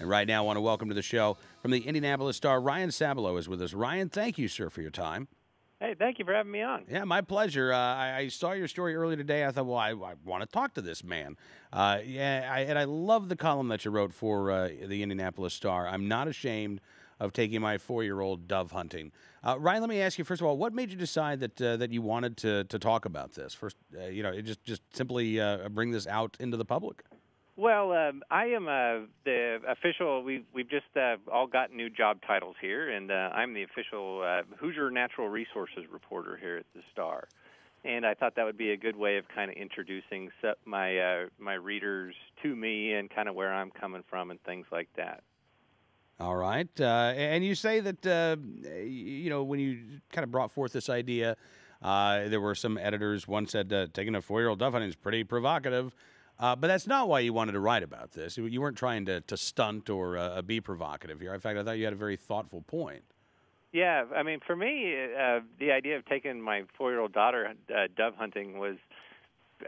And right now, I want to welcome to the show from the Indianapolis Star, Ryan Sabalow is with us. Ryan, thank you, sir, for your time. Hey, thank you for having me on. Yeah, my pleasure. I saw your story earlier today. I thought, well, I want to talk to this man. And I love the column that you wrote for the Indianapolis Star. I'm not ashamed of taking my 4-year-old dove hunting. Ryan, let me ask you, first of all, what made you decide that you wanted to talk about this? First, just simply bring this out into the public. Well, I am the official. We've just all got new job titles here, and I'm the official Hoosier Natural Resources reporter here at the Star. And I thought that would be a good way of kind of introducing my readers to me and kind of where I'm coming from and things like that. All right. And you say that, when you kind of brought forth this idea, there were some editors, one said taking a 4-year-old dove hunting is pretty provocative. But that's not why you wanted to write about this. You weren't trying to stunt or be provocative here. In fact, I thought you had a very thoughtful point. Yeah, I mean, for me, the idea of taking my 4-year-old daughter dove hunting was,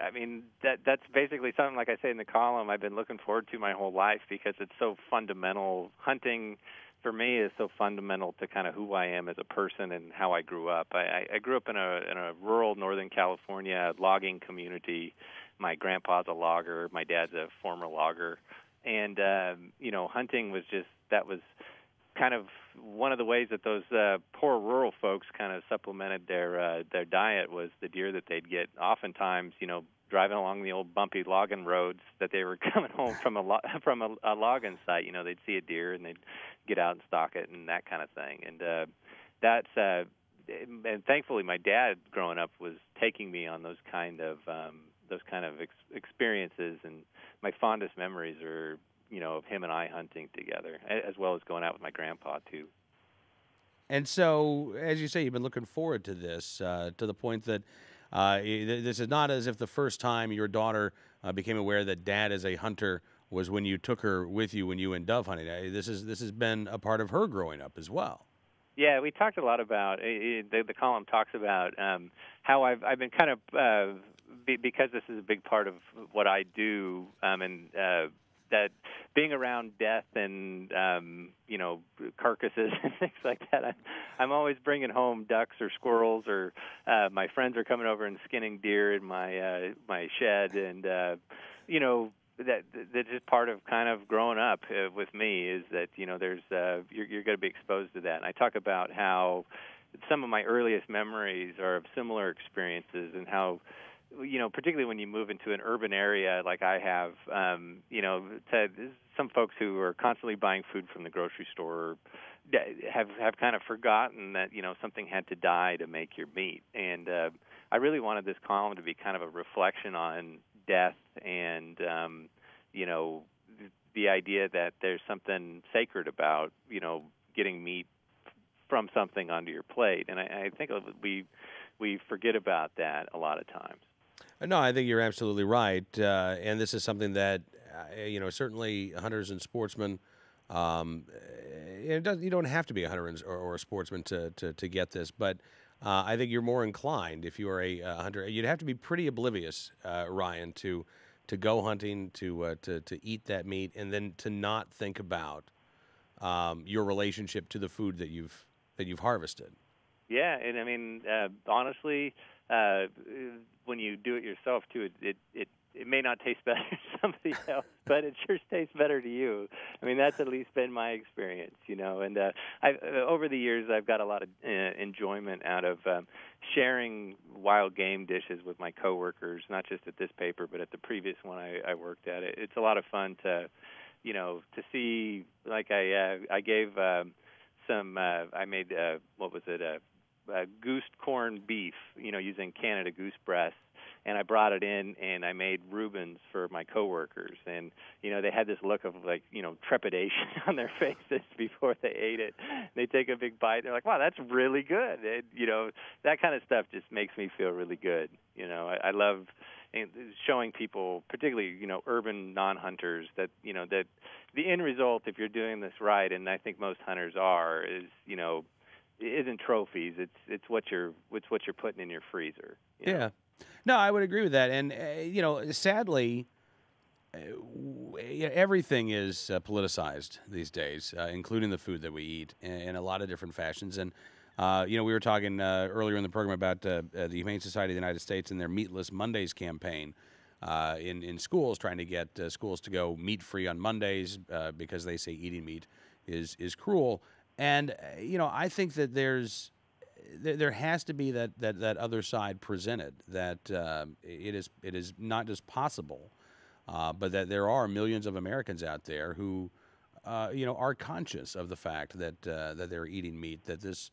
I mean, that's basically something, like I say in the column, I've been looking forward to my whole life because it's so fundamental. Hunting, for me, is so fundamental to kind of who I am as a person and how I grew up. I grew up in a rural Northern California logging community. My grandpa's a logger. My dad's a former logger. And, hunting was that was kind of one of the ways that those poor rural folks kind of supplemented their diet was the deer that they'd get. Oftentimes, driving along the old bumpy logging roads that they were coming home from a logging site, they'd see a deer and they'd get out and stalk it and that kind of thing. And and thankfully my dad growing up was taking me on those kind of experiences, and my fondest memories are, of him and I hunting together, as well as going out with my grandpa too. And so, as you say, you've been looking forward to this, to the point that this is not as if the first time your daughter became aware that Dad is a hunter was when you took her with you when you went dove hunting. This has been a part of her growing up as well. Yeah, we talked a lot about the column talks about how I've been kind of because this is a big part of what I do, and that being around death and carcasses and things like that, I'm always bringing home ducks or squirrels, or my friends are coming over and skinning deer in my shed, and that's just part of kind of growing up with me is that there's you're going to be exposed to that. And I talk about how some of my earliest memories are of similar experiences, and how particularly when you move into an urban area like I have, some folks who are constantly buying food from the grocery store have kind of forgotten that something had to die to make your meat. And I really wanted this column to be kind of a reflection on death and the idea that there's something sacred about getting meat from something onto your plate. And I think we forget about that a lot of times. No, I think you're absolutely right, and this is something that certainly hunters and sportsmen. You don't have to be a hunter or a sportsman to get this, but I think you're more inclined if you are a hunter. You'd have to be pretty oblivious, Ryan, to go hunting, to eat that meat, and then to not think about your relationship to the food that you've harvested. Yeah, and I mean, honestly, when you do it yourself too, it may not taste better to somebody else, but it sure tastes better to you. I mean, that's at least been my experience, And over the years, I've got a lot of enjoyment out of sharing wild game dishes with my coworkers, not just at this paper, but at the previous one I worked at. It's a lot of fun to see. Like I gave I made goose corned beef, using Canada goose breasts, and I brought it in and I made Reubens for my coworkers, and they had this look of trepidation on their faces before they ate it. They take a big bite, and they're like, "Wow, that's really good." And, that kind of stuff just makes me feel really good. I love showing people, particularly urban non-hunters, that that the end result, if you're doing this right, and I think most hunters are, is isn't trophies. It's what you're putting in your freezer. Yeah. No, I would agree with that. And sadly, everything is politicized these days, including the food that we eat in a lot of different fashions. And we were talking earlier in the program about the Humane Society of the United States and their Meatless Mondays campaign in schools, trying to get schools to go meat-free on Mondays because they say eating meat is cruel. And I think that there has to be that other side presented, that it is not just possible, but that there are millions of Americans out there who are conscious of the fact that they're eating meat, that this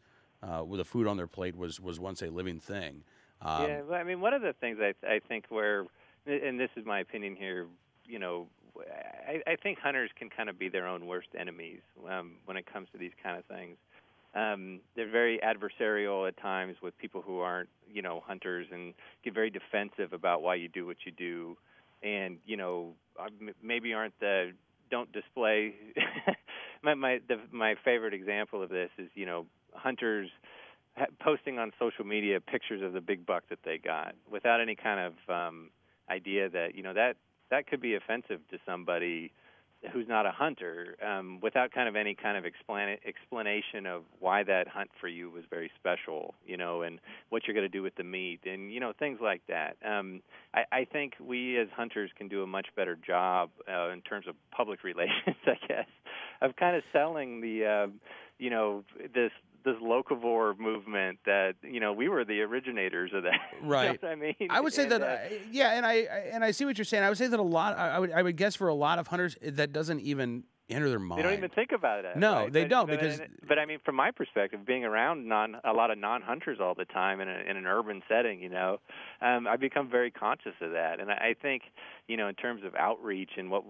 with the food on their plate was once a living thing. Yeah, well, I mean, one of the things I think where, and this is my opinion here, I think hunters can kind of be their own worst enemies when it comes to these kind of things. They're very adversarial at times with people who aren't, hunters, and get very defensive about why you do what you do, and maybe don't display. my favorite example of this is hunters posting on social media pictures of the big buck that they got without any kind of idea that that could be offensive to somebody who's not a hunter, without kind of any kind of explanation of why that hunt for you was very special, and what you're going to do with the meat, and things like that. I think we as hunters can do a much better job in terms of public relations, I guess, of kind of selling the this locavore movement that we were the originators of that. Right. You know what I mean? I would say that and I see what you're saying. I would say that a lot. I would guess for a lot of hunters that doesn't even enter their mind. They don't even think about it. No, right? they don't because. But I mean, from my perspective, being around a lot of non-hunters all the time in an urban setting, I become very conscious of that, and I think in terms of outreach and what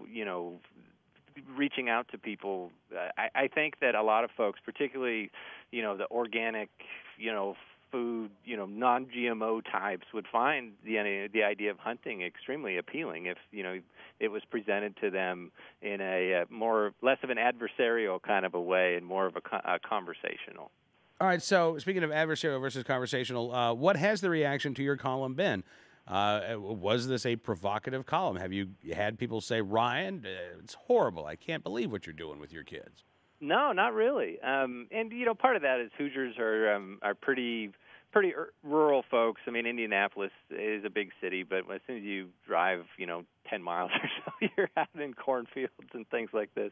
reaching out to people, I think that a lot of folks, particularly, the organic, food, non-GMO types, would find the idea of hunting extremely appealing if, it was presented to them in a less of an adversarial kind of a way and more of a conversational. All right. So speaking of adversarial versus conversational, what has the reaction to your column been? Was this a provocative column? Have you had people say, Ryan, it's horrible. I can't believe what you're doing with your kids? No, not really. And part of that is Hoosiers are pretty rural folks. I mean, Indianapolis is a big city, but as soon as you drive, 10 miles or so, you're out in cornfields and things like this.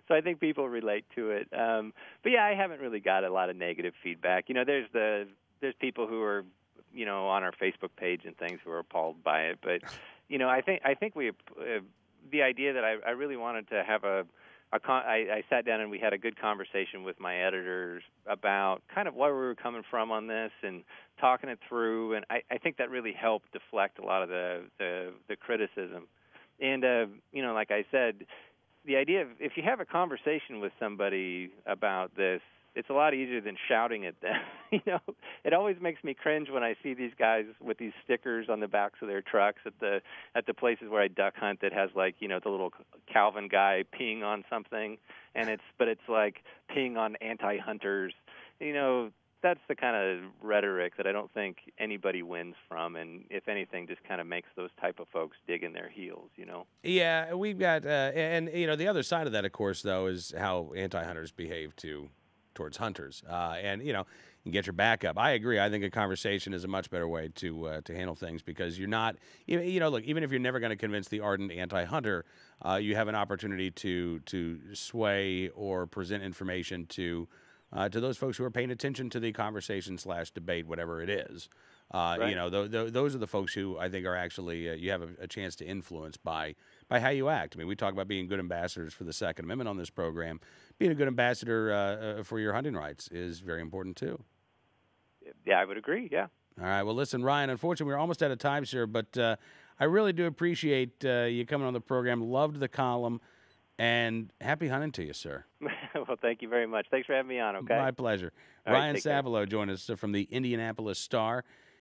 So I think people relate to it. But yeah, I haven't really got a lot of negative feedback. There's people who are on our Facebook page and things who are appalled by it. But, I think the idea that I really wanted to have I sat down and we had a good conversation with my editors about kind of where we were coming from on this and talking it through. And I think that really helped deflect a lot of the criticism. And, like I said, the idea of if you have a conversation with somebody about this, it's a lot easier than shouting at them. It always makes me cringe when I see these guys with these stickers on the backs of their trucks at the places where I duck hunt that has the little Calvin guy peeing on something, and it's like peeing on anti-hunters. That's the kind of rhetoric that I don't think anybody wins from, and if anything, just kind of makes those type of folks dig in their heels. Yeah, we've got the other side of that, of course, though, is how anti-hunters behave towards hunters, and you get your back up. I agree. I think a conversation is a much better way to handle things because you're not, look, even if you're never going to convince the ardent anti-hunter, you have an opportunity to sway or present information to those folks who are paying attention to the conversation / debate, whatever it is. Right. Those are the folks who I think are actually you have a chance to influence by how you act. I mean, we talk about being good ambassadors for the Second Amendment on this program. Being a good ambassador for your hunting rights is very important too. Yeah, I would agree. Yeah. All right. Well, listen, Ryan. Unfortunately, we're almost out of time, sir. But I really do appreciate you coming on the program. Loved the column, and happy hunting to you, sir. Well, thank you very much. Thanks for having me on. Okay. My pleasure. All right, Ryan Sabalow joined us from the Indianapolis Star.